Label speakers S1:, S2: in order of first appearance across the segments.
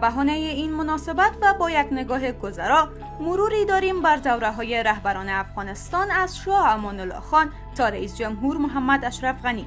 S1: بهانه این مناسبت و با یک نگاه گذرا مروری داریم بر دوره‌های رهبران افغانستان از شاه امان الله خان تا رئیس جمهور محمد اشرف غنی.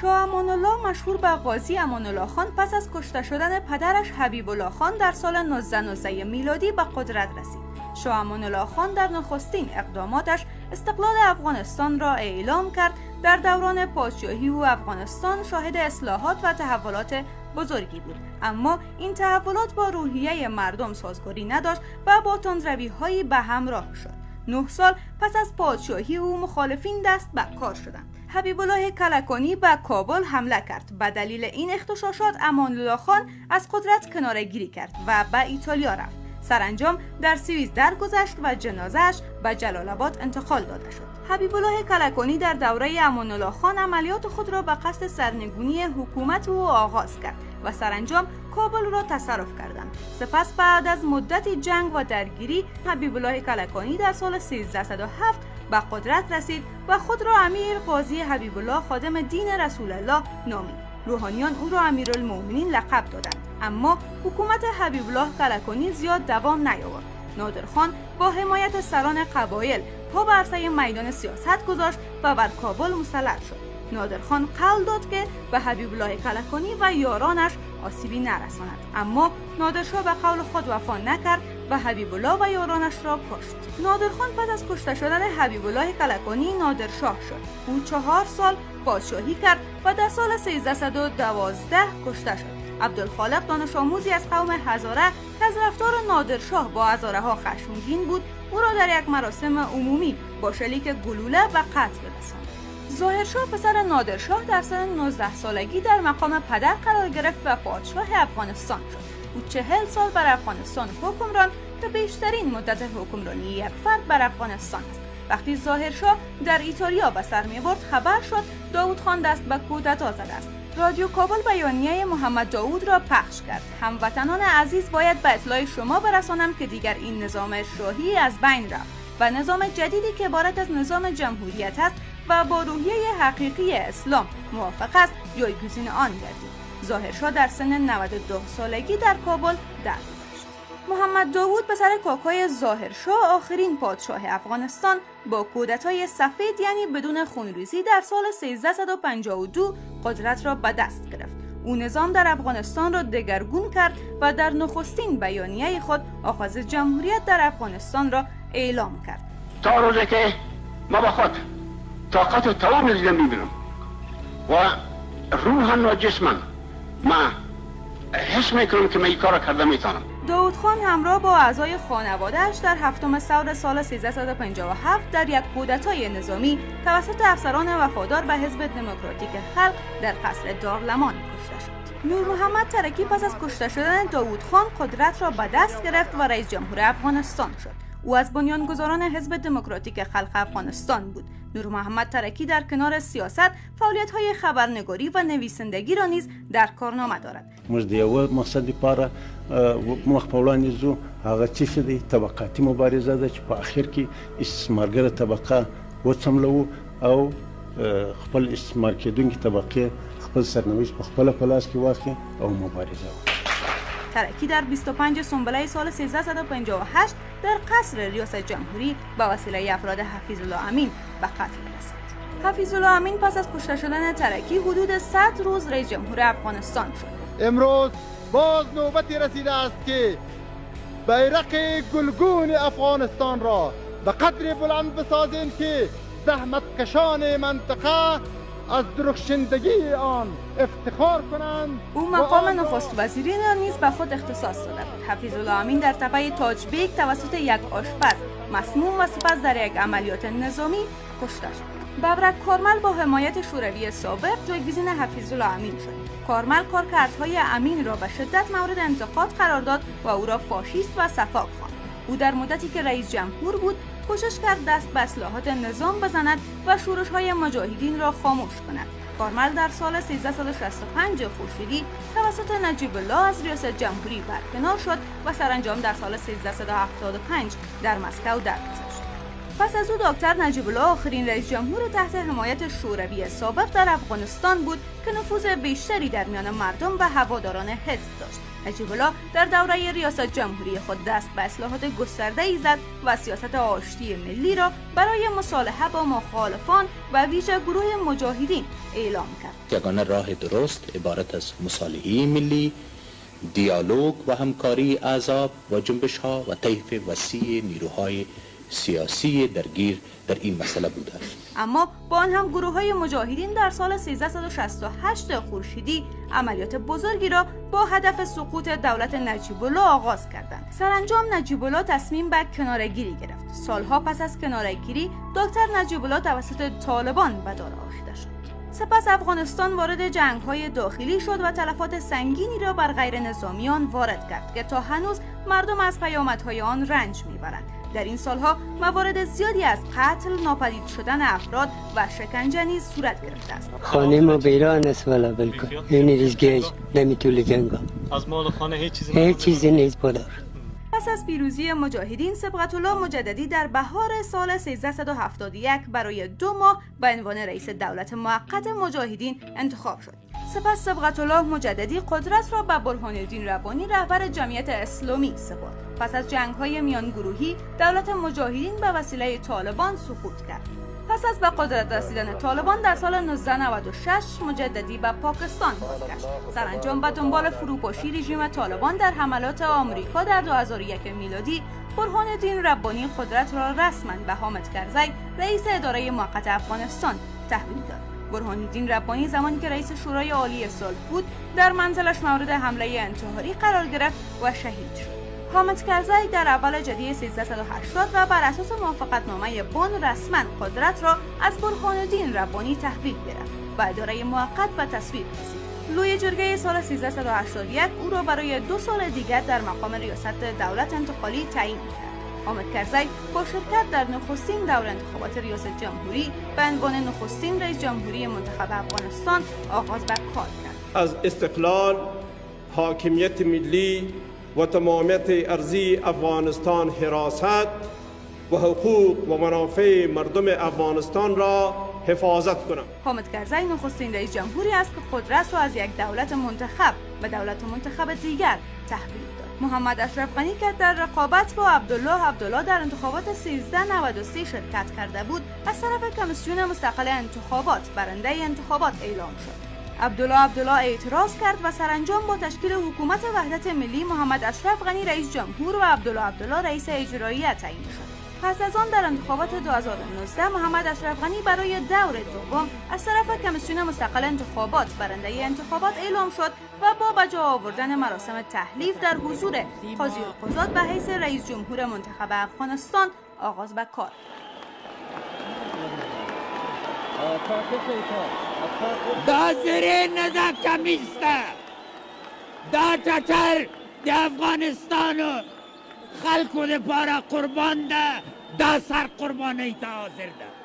S1: شاه امان الله مشهور به قاضی امان الله خان پس از کشته شدن پدرش حبیب الله خان در سال 1919 میلادی به قدرت رسید. شاه امان الله خان در نخستین اقداماتش استقلال افغانستان را اعلام کرد. در دوران پادشاهی او افغانستان شاهد اصلاحات و تحولات بزرگی بود، اما این تحولات با روحیه مردم سازگاری نداشت و با تندروی‌هایی به همراه شد. 9 سال پس از پادشاهی او مخالفین دست به کار شدند. حبیب الله کلکانی به کابل حمله کرد. به دلیل این اغتشاشات امان الله خان از قدرت کناره‌گیری کرد و به ایتالیا رفت. سرانجام در سوئیس درگذشت و جنازه‌اش به جلال آباد انتقال داده شد. حبیب الله کلکانی در دوره امان الله خان عملیات خود را به قصد سرنگونی حکومت او آغاز کرد و سرانجام کابل را تصرف کردند. سپس بعد از مدتی جنگ و درگیری حبیب الله کلکانی در سال 1307 به قدرت رسید و خود را امیر قاضی حبیب الله خادم دین رسول الله نامید. روحانیان او را امیرالمؤمنین لقب دادند، اما حکومت حبیب الله کلکانی زیاد دوام نیاورد. نادرخان با حمایت سران قبایل پا به عرصه میدان سیاست گذاشت و بر کابل مسلط شد. نادرخان قول داد که به حبیب الله کلکانی و یارانش آسیبی نرساند، اما نادرشاه به قول خود وفا نکرد و حبیب الله و یارانش را کشت. نادرخان پس از کشته شدن حبیب الله کلکانی نادرشاه شد. او 4 سال پادشاهی کرد و در سال 1312 کشته شد. عبدالخالق دانش آموزی از قوم هزاره که از رفتار نادرشاه با هزاره ها خشمگین بود، او را در یک مراسم عمومی با شلیک گلوله به قتل رساند. ظاهرشاه پسر نادرشاه در سن 19 سالگی در مقام پدر قرار گرفت و پادشاه افغانستان شد. او 40 سال بر افغانستان حکم راند که بیشترین مدت حکمرانی یک فرد بر افغانستان است. وقتی ظاهرشاه در ایتالیا به سر می‌برد خبر شد داوود خان دست به کودتا زده است. رادیو کابل بیانیه محمد داوود را پخش کرد. هموطنان عزیز باید به اطلاع شما برسانم که دیگر این نظام شاهی از بین رفت و نظام جدیدی که عبارت از نظام جمهوریت است و با روحیه حقیقی اسلام موافق است جایگزین آن گردید. ظاهرشاه در سن 92 سالگی در کابل درگذشت. محمد داوود پسر کاکای ظاهرشاه آخرین پادشاه افغانستان با کودتای سفید یعنی بدون خونریزی در سال 1352 قدرت را به دست گرفت. او نظام در افغانستان را دگرگون کرد و در نخستین بیانیه خود آغاز جمهوریت در افغانستان را اعلام کرد.
S2: تا روزی که ما با خود طاقت و توان دیدم میبینم و روحاً و جسماً من حس میکنم که من این کار را کرده میتونم.
S1: داوود خان همراه با اعضای خانواده‌اش در 7 ثور سال 1357 در یک کودتای نظامی توسط افسران وفادار به حزب دموکراتیک خلق در قصر دارلمان کشته شد. نور محمد ترکی پس از کشته شدن داوود خان قدرت را به دست گرفت و رئیس جمهور افغانستان شد. او از بنیانگذاران حزب دموکراتیک خلق افغانستان بود. نور محمد ترکی در کنار سیاست فعالیت‌های خبرنگاری و نویسندگی را نیز در کارنامه دارد.
S3: موږ د یو مقصد لپاره مخ په وړاندې ځو، هغه څه چې دی طبقاتي مبارزه ده چې په اخر کې استثمارګره طبقه وڅملوو او خپل استثمار کېدونکې طبقې خپل سرنوشت په خپله په لاس کې واخلي او مبارزه وکړي.
S1: ترکی در 25 سنبله سال 1358 در قصر ریاست جمهوری با وسیله افراد حفیظ الله امین به قتل رسید. حفیظ الله امین پس از کشته شدن ترکی حدود 100 روز رئیس جمهور افغانستان شد.
S4: امروز باز نوبتی رسیده است که بیرق گلگون افغانستان را به قدر بلند بسازیم که زحمتکشان منطقه از درخشندگی آن افتخار کنند.
S1: او مقام نخست وزیری را نیز به خود اختصاص داده بود. حفیظ الله امین در تپه تاج بیگ توسط یک آشپز مسموم و سپس در یک عملیات نظامی کشته شد. ببرک کارمل با حمایت شوروی سابق جایگزین حفیظ الله امین شد. کارمل کارکردهای امین را به شدت مورد انتقاد قرار داد و او را فاشیست و سفاک خواند. او در مدتی که رئیس جمهور بود کوشش کرد دست به اصلاحات نظام بزند و شورش‌های مجاهدین را خاموش کند. کارمل در سال 1365 خورشیدی توسط نجیب الله از ریاست جمهوری برکنار شد و سرانجام در سال 1375 در مسکو درگذشت. پس از او دکتر نجیب الله آخرین رئیس جمهور تحت حمایت شوروی سابق در افغانستان بود که نفوذ بیشتری در میان مردم و هواداران حزب داشت. نجیب الله در دوره ریاست جمهوری خود دست به اصلاحات گسترده‌ای زد و سیاست آشتی ملی را برای مصالحه با مخالفان و ویژه گروه مجاهدین اعلام کرد.
S5: یگانه راه درست عبارت از مصالحه ملی، دیالوگ و همکاری احزاب و جنبش‌ها و طیف وسیع نیروهای سیاسی درگیر در این مسئله بوده است.
S1: اما با آن هم گروه‌های مجاهدین در سال 1368 خورشیدی عملیات بزرگی را با هدف سقوط دولت نجیب الله آغاز کردند. سرانجام نجیب الله تصمیم به کناره‌گیری گرفت. سالها پس از کناره‌گیری دکتر نجیب الله توسط طالبان به دار آویخته شد. سپس افغانستان وارد جنگ‌های داخلی شد و تلفات سنگینی را بر غیر نظامیان وارد کرد که تا هنوز مردم از پیامدهای آن رنج می‌برند. در این سالها موارد زیادی از قتل، ناپدید شدن افراد و شکنجه نیز صورت گرفته است.
S6: خانه ما بیران است والا بالکل. این ریزگیج نمیتونه جنگا.
S7: از مال خانه
S6: هیچ چیزی نیست پدر.
S1: پس از پیروزی مجاهدین، صبغت الله مجددی در بهار سال 1371 برای 2 ماه به عنوان رئیس دولت موقت مجاهدین انتخاب شد. سپس صبغت الله مجددی قدرت را به برهان الدین ربانی رهبر جمعیت اسلامی سپرد. پس از جنگ‌های میانگروهی دولت مجاهدین به وسیله طالبان سقوط کرد. پس از به قدرت رسیدن طالبان در سال 1996 مجددی به پاکستان بازگشت. سرانجام به دنبال فروپاشی رژیم طالبان در حملات آمریکا در 2001 میلادی، برهان الدین ربانی قدرت را رسما به حامد کرزی رئیس اداره موقت افغانستان تحویل داد. برهان الدین ربانی زمانی که رئیس شورای عالی صلح بود، در منزلش مورد حمله انتحاری قرار گرفت و شهید شد. حامد کرزی در اول جدی 1380 و بر اساس موافقتنامه بن رسما قدرت را از برهان الدین ربانی تحویل گرفت و اداره موقت به تصویب رسید. لوی جرگه سال 1381 او را برای 2 سال دیگر در مقام ریاست دولت انتقالی تعیین کرد. حامد کرزی با شرکت در نخستین دور انتخابات ریاست جمهوری به عنوان نخستین رئیس جمهوری منتخب افغانستان آغاز به کار کرد.
S8: از استقلال، حاکمیت ملی و تمامیت ارضی افغانستان حراست و حقوق و منافع مردم افغانستان را حفاظت کنم.
S1: حامد کرزی نخستین رئیس جمهوری است که قدرت را از یک دولت منتخب به دولت منتخب دیگر تحویل داد. محمد اشرف غنی که در رقابت با عبدالله در انتخابات 1393 شرکت کرده بود، از طرف کمیسیون مستقل انتخابات برنده انتخابات اعلام شد. عبدالله اعتراض کرد و سرانجام با تشکیل حکومت وحدت ملی محمد اشرف غنی رئیس جمهور و عبدالله رئیس اجرایی تعیین شد. پس از آن در انتخابات 2019 محمد اشرف غنی برای دور دوم از طرف کمیسیون مستقل انتخابات برنده انتخابات اعلام شد و با بجا آوردن مراسم تحلیف در حضور قاضی القضات به حیث رئیس جمهور منتخب افغانستان آغاز به کار.
S9: دا زره ندا کمیسته، دا چچر دی افغانستان و خلقو دی پارا قربان ده، دا سر قربانی تا حاضر ده.